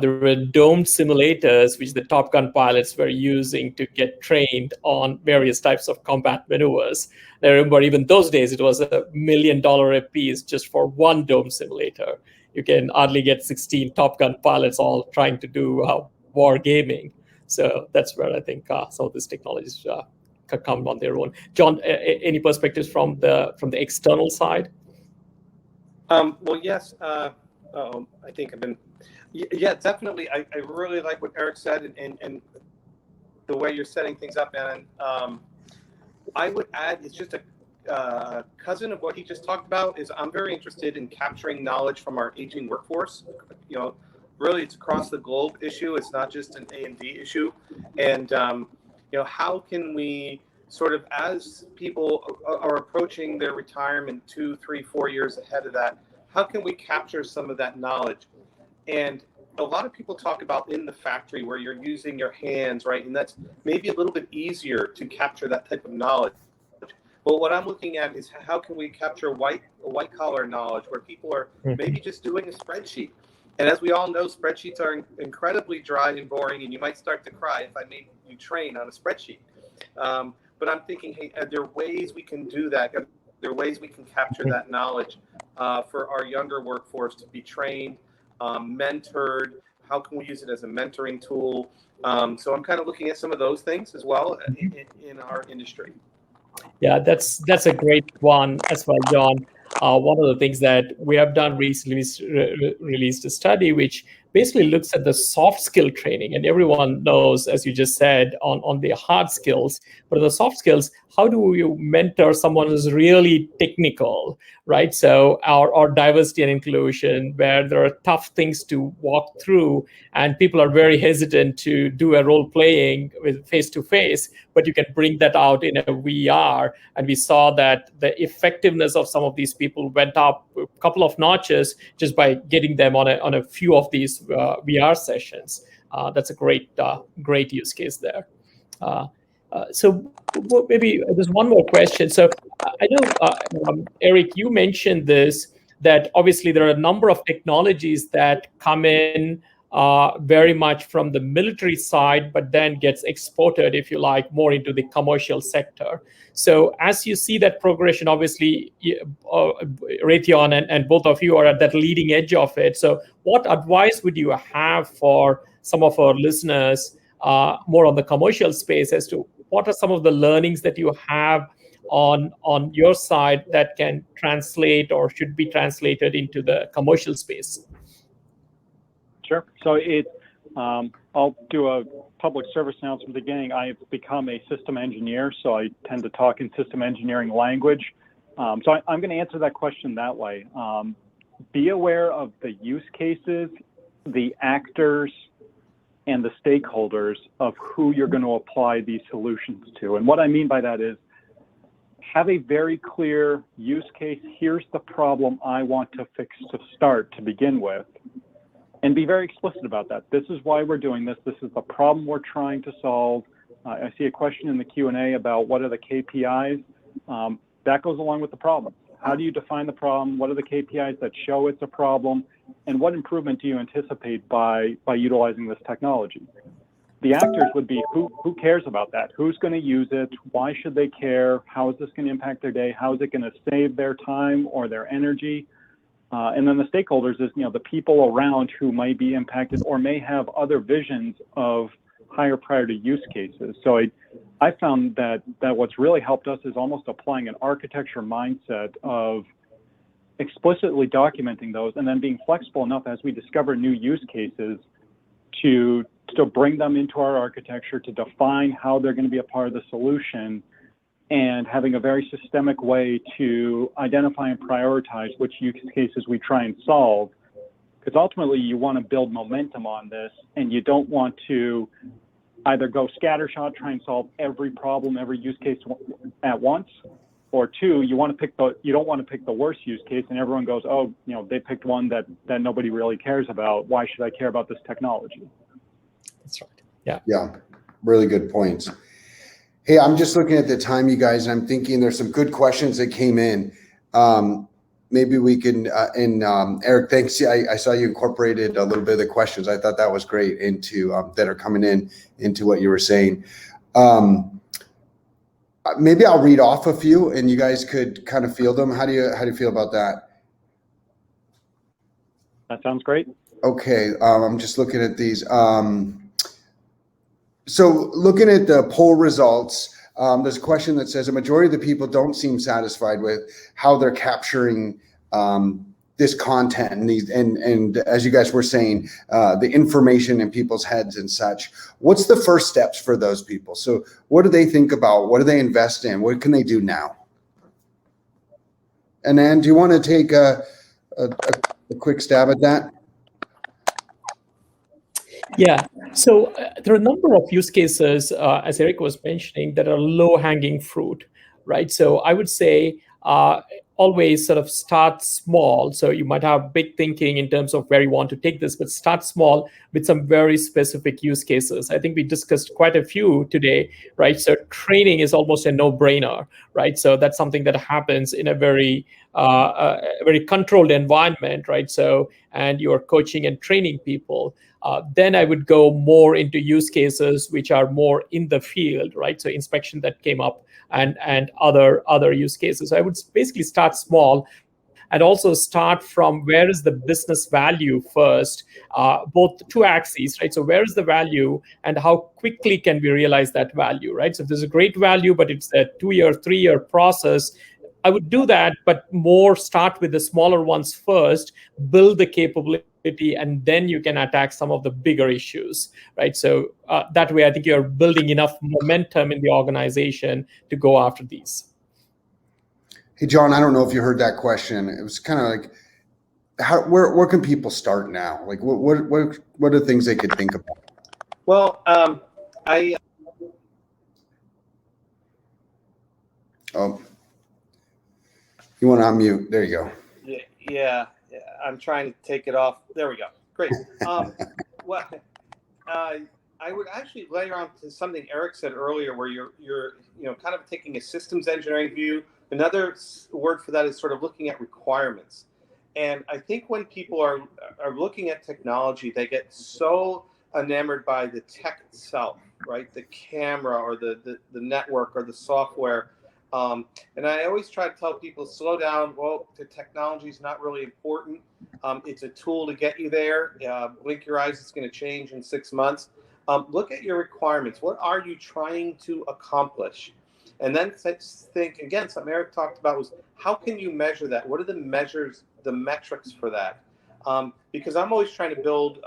there were domed simulators which the Top Gun pilots were using to get trained on various types of combat maneuvers. And I remember even those days it was $1 million a piece just for one dome simulator. You can hardly get 16 Top Gun pilots all trying to do war gaming. So that's where I think some of these technologies come on their own. John, any perspectives from the external side? Well, yes. I think I've been. Yeah, definitely. I really like what Erik said and the way you're setting things up. And I would add, it's just a cousin of what he just talked about. Is I'm very interested in capturing knowledge from our aging workforce. Really, it's across the globe issue. It's not just an A&D issue. And how can we sort of, as people are approaching their retirement 2, 3, 4 years ahead of that, how can we capture some of that knowledge? And a lot of people talk about in the factory where you're using your hands, right? And that's maybe a little bit easier to capture that type of knowledge. But what I'm looking at is how can we capture white collar knowledge where people are maybe just doing a spreadsheet. And as we all know, spreadsheets are incredibly dry and boring, and you might start to cry if I made you train on a spreadsheet. But I'm thinking, hey, are there ways we can do that? Are there ways we can capture that knowledge for our younger workforce to be trained, mentored? How can we use it as a mentoring tool? So I'm kind of looking at some of those things as well in our industry. Yeah, that's a great one as well, John. One of the things that we have done recently is released a study which basically looks at the soft skill training. And everyone knows, as you just said, on the hard skills, but on the soft skills, how do you mentor someone who's really technical, right? So our diversity and inclusion, where there are tough things to walk through and people are very hesitant to do a role playing with face-to-face, but you can bring that out in a VR. And we saw that the effectiveness of some of these people went up a couple of notches just by getting them on a few of these VR sessions. That's a great use case there. So maybe there's one more question. So I know, Erik, you mentioned this, that obviously there are a number of technologies that come in very much from the military side, but then gets exported, if you like, more into the commercial sector. So as you see that progression, obviously, Raytheon and both of you are at that leading edge of it. So what advice would you have for some of our listeners more on the commercial space as to what are some of the learnings that you have on your side that can translate or should be translated into the commercial space? Sure. So I'll do a public service announcement at the beginning. I've become a system engineer, so I tend to talk in system engineering language. So I'm going to answer that question that way. Be aware of the use cases the actors and the stakeholders of who you're going to apply these solutions to. And what I mean by that is have a very clear use case. Here's the problem I want to fix to start to begin with, and be very explicit about that. This is why we're doing this. This is the problem we're trying to solve. I see a question in the Q&A about what are the KPIs. That goes along with the problem. How do you define the problem? What are the KPIs that show it's a problem? And what improvement do you anticipate by utilizing this technology? The actors would be who cares about that? Who's going to use it? Why should they care? How is this going to impact their day? How is it going to save their time or their energy? And then the stakeholders is, the people around who might be impacted or may have other visions of higher priority use cases. So I found that what's really helped us is almost applying an architecture mindset of explicitly documenting those and then being flexible enough as we discover new use cases to bring them into our architecture, to define how they're going to be a part of the solution, and having a very systemic way to identify and prioritize which use cases we try and solve. Because ultimately you want to build momentum on this, and you don't want to either go scattershot, try and solve every problem, every use case at once, or two, you don't want to pick the worst use case and everyone goes, oh, they picked one that nobody really cares about. Why should I care about this technology? That's right. Yeah. Yeah. Really good points. Hey, I'm just looking at the time, you guys, and I'm thinking there's some good questions that came in. Maybe we can, Erik, thanks. I saw you incorporated a little bit of the questions. I thought that was great into that are coming in into what you were saying. Maybe I'll read off a few and you guys could kind of field them. How do you feel about that? That sounds great. Okay. I'm just looking at these. So looking at the poll results, there's a question that says a majority of the people don't seem satisfied with how they're capturing this content and as you guys were saying, the information in people's heads and such. What's the first steps for those people? So what do they think about? What do they invest in? What can they do now? Anand, do you want to take a quick stab at that? Yeah. So there are a number of use cases, as Erik was mentioning, that are low-hanging fruit, right? So I would say always sort of start small. So you might have big thinking in terms of where you want to take this, but start small with some very specific use cases. I think we discussed quite a few today, right? So training is almost a no-brainer, right? So that's something that happens in a very controlled environment, right? So, and you're coaching and training people. Then I would go more into use cases which are more in the field, right? So inspection that came up and other use cases. So I would basically start small and also start from where is the business value first, both two axes, right? So where is the value and how quickly can we realize that value, right? So if there's a great value, but it's a 2-year, 3-year process, I would do that, but more start with the smaller ones first, build the capability, and then you can attack some of the bigger issues, right? So that way, I think you're building enough momentum in the organization to go after these. Hey, John, I don't know if you heard that question. It was kind of like, where can people start now? Like, what are things they could think about? Well, Oh, you want to unmute? There you go. Yeah. I'm trying to take it off. There we go. Great. Well, I would actually layer on to something Erik said earlier, where you're kind of taking a systems engineering view. Another word for that is sort of looking at requirements. And I think when people are looking at technology, they get so enamored by the tech itself, right? The camera or the network or the software. And I always try to tell people, slow down. Well, the technology is not really important. It's a tool to get you there. Blink your eyes, it's going to change in 6 months. Look at your requirements. What are you trying to accomplish? And then think, again, something Erik talked about was, how can you measure that? What are the metrics for that? Because I'm always trying to build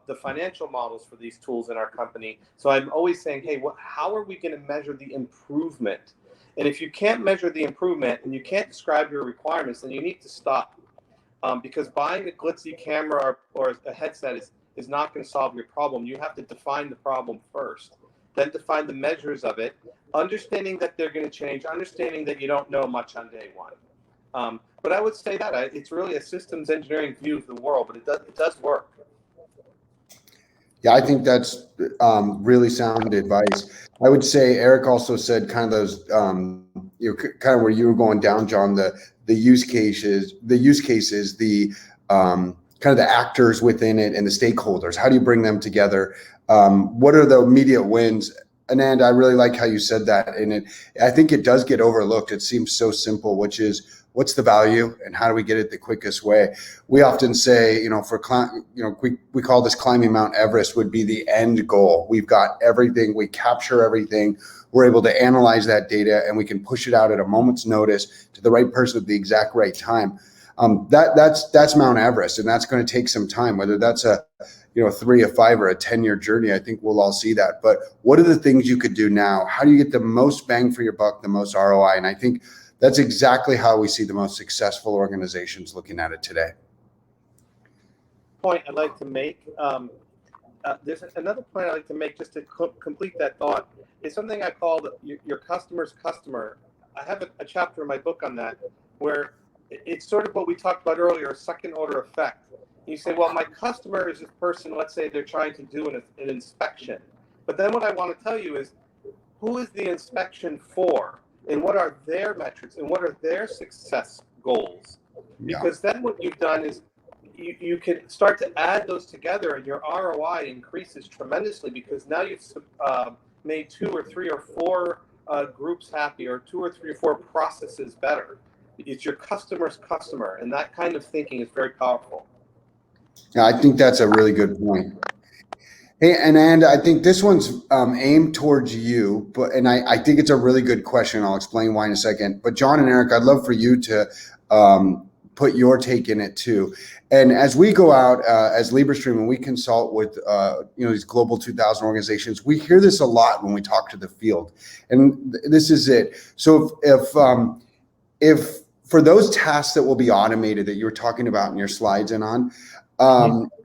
the financial models for these tools in our company. So I'm always saying, hey, how are we going to measure the improvement? And if you can't measure the improvement and you can't describe your requirements, then you need to stop. Because buying a glitzy camera or a headset is not going to solve your problem. You have to define the problem first, then define the measures of it, understanding that they're going to change, understanding that you don't know much on day one. But I would say that it's really a systems engineering view of the world, but it does work. Yeah, I think that's really sound advice. I would say Erik also said kind of those, kind of where you were going down, John, the use cases, the kind of the actors within it and the stakeholders. How do you bring them together? What are the immediate wins? Anand, I really like how you said that, and I think it does get overlooked. It seems so simple, which is, what's the value and how do we get it the quickest way? We often say, we call this climbing Mount Everest would be the end goal. We've got everything, we capture everything, we're able to analyze that data, and we can push it out at a moment's notice to the right person at the exact right time. That's Mount Everest, and that's going to take some time, whether that's a 3, a 5, or a 10-year journey. I think we'll all see that. But what are the things you could do now? How do you get the most bang for your buck, the most ROI? And I think that's exactly how we see the most successful organizations looking at it today. Point I'd like to make. There's another point I'd like to make just to complete that thought. It's something I call your customer's customer. I have a chapter in my book on that, where it's sort of what we talked about earlier, a second order effect. You say, well, my customer is this person, let's say they're trying to do an inspection. But then what I want to tell you is, who is the inspection for? And what are their metrics? And what are their success goals? Because then what you've done is you can start to add those together, and your ROI increases tremendously, because now you've made 2 or 3 or 4 groups happy, or 2 or 3 or 4 processes better. It's your customer's customer, and that kind of thinking is very powerful. Yeah, I think that's a really good point. Hey, and I think this one's aimed towards you, and I think it's a really good question. I'll explain why in a second. But John and Erik, I'd love for you to put your take in it too. And as we go out as Librestream and we consult with these global 2000 organizations, we hear this a lot when we talk to the field. And this is it. So if for those tasks that will be automated that you were talking about in your slides, Anand,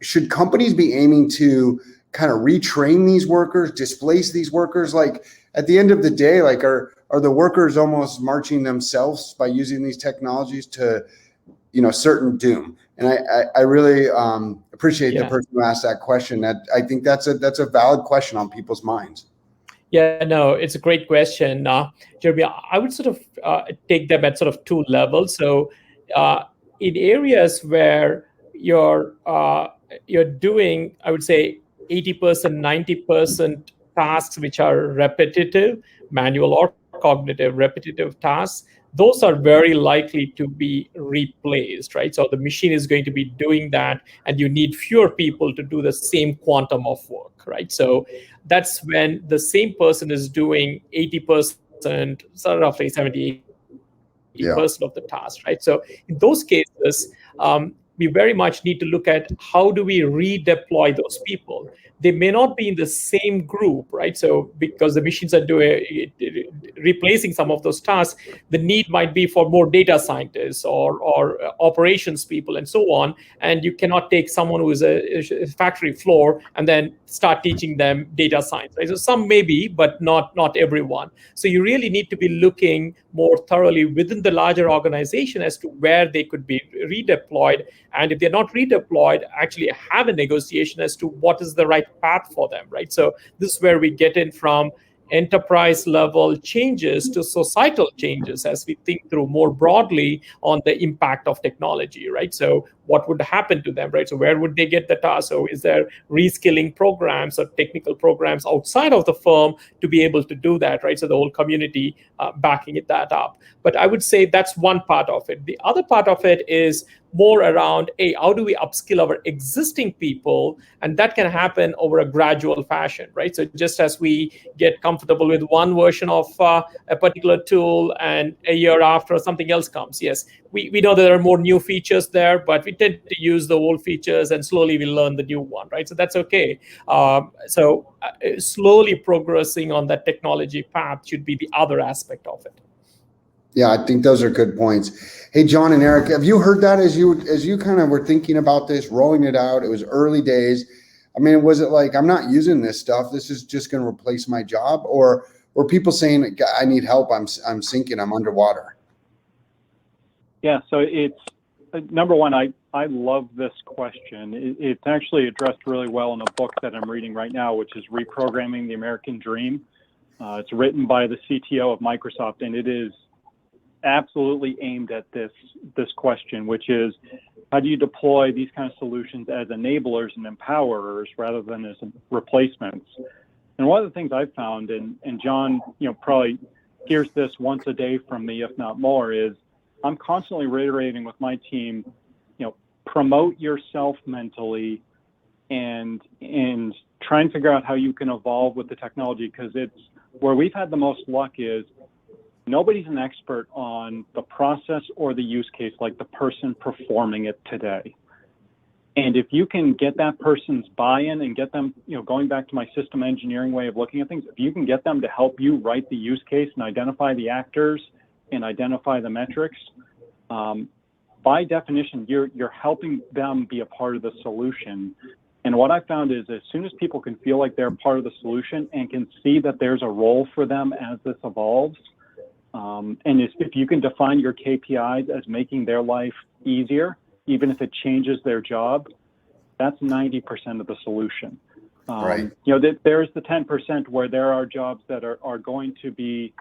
should companies be aiming to kind of retrain these workers, displace these workers? Like, at the end of the day, like, are the workers almost marching themselves by using these technologies to, certain doom? And I really appreciate the person who asked that question. That I think that's a valid question on people's minds. Yeah, no, it's a great question, Jereme. I would sort of take them at sort of 2 levels. So in areas where you're doing, I would say, 80%, 90% tasks which are repetitive, manual or cognitive repetitive tasks, those are very likely to be replaced, right? So the machine is going to be doing that, and you need fewer people to do the same quantum of work, right? So that's when the same person is doing 80%, so roughly 70, 80% of the task, right? So in those cases, we very much need to look at how do we redeploy those people. They may not be in the same group, right? So because the machines are replacing some of those tasks, the need might be for more data scientists or operations people and so on. And you cannot take someone who is a factory floor and then start teaching them data science, right? So some maybe, but not everyone. So you really need to be looking more thoroughly within the larger organization as to where they could be redeployed. And if they're not redeployed, actually have a negotiation as to what is the right path for them, right? So this is where we get in from enterprise level changes to societal changes as we think through more broadly on the impact of technology, right? So what would happen to them, right? So where would they get the task? So is there reskilling programs or technical programs outside of the firm to be able to do that, right? So the whole community backing that up. But I would say that's one part of it. The other part of it is more around, hey, how do we upskill our existing people? And that can happen over a gradual fashion, right? So just as we get comfortable with one version of a particular tool and a year after something else comes, yes, we know there are more new features there, but we tend to use the old features and slowly we learn the new one, right? So that's okay. So slowly progressing on that technology path should be the other aspect of it. Yeah, I think those are good points. Hey, John and Erik, have you heard that as you kind of were thinking about this, rolling it out? It was early days. I mean, was it like, I'm not using this stuff, this is just going to replace my job? Or were people saying, I need help, I'm sinking, I'm underwater? Yeah, so it's number one, I love this question. It's actually addressed really well in a book that I'm reading right now, which is Reprogramming the American Dream. It's written by the CTO of Microsoft, and it is absolutely aimed at this question, which is, how do you deploy these kind of solutions as enablers and empowerers rather than as replacements? And one of the things I've found, and John, probably hears this once a day from me, if not more, is I'm constantly reiterating with my team, promote yourself mentally and try and figure out how you can evolve with the technology, because it's where we've had the most luck is nobody's an expert on the process or the use case like the person performing it today. And if you can get that person's buy-in and get them, going back to my system engineering way of looking at things, if you can get them to help you write the use case and identify the actors and identify the metrics, by definition, you're helping them be a part of the solution. And what I found is, as soon as people can feel like they're part of the solution and can see that there's a role for them as this evolves, and if you can define your KPIs as making their life easier, even if it changes their job, that's 90% of the solution. Right. There's the 10% where there are jobs that are going to be,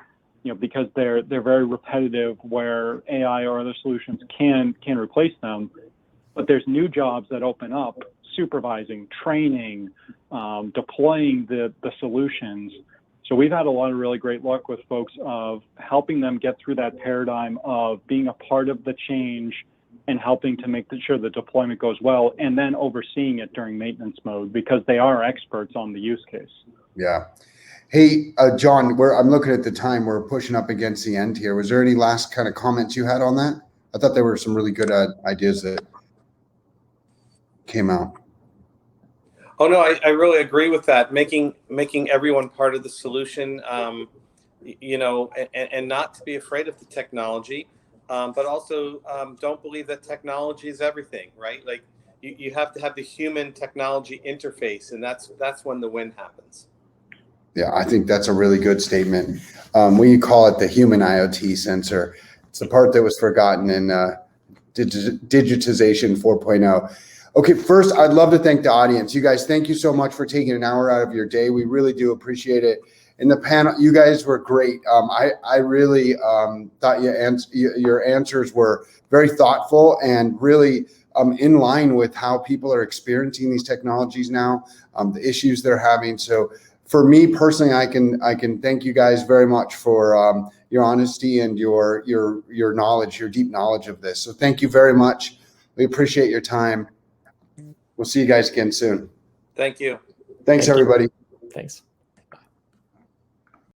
because they're very repetitive, where AI or other solutions can replace them. But there's new jobs that open up, supervising, training, deploying the solutions. So we've had a lot of really great luck with folks of helping them get through that paradigm of being a part of the change and helping to make sure the deployment goes well, and then overseeing it during maintenance mode, because they are experts on the use case. Yeah. Hey, John, I'm looking at the time. We're pushing up against the end here. Was there any last kind of comments you had on that? I thought there were some really good ideas that came out. Oh no, I really agree with that. Making everyone part of the solution, and not to be afraid of the technology, but also don't believe that technology is everything, right? Like you have to have the human technology interface, and that's when the win happens. Yeah, I think that's a really good statement. We call it the human IoT sensor. It's the part that was forgotten in digitization 4.0. Okay, first, I'd love to thank the audience. You guys, thank you so much for taking an hour out of your day. We really do appreciate it. In the panel, you guys were great. I really thought your answers were very thoughtful and really in line with how people are experiencing these technologies now, the issues they're having. So for me personally, I can thank you guys very much for your honesty and your knowledge, your deep knowledge of this. So thank you very much. We appreciate your time. We'll see you guys again soon. Thank you. Thanks, everybody. Thanks.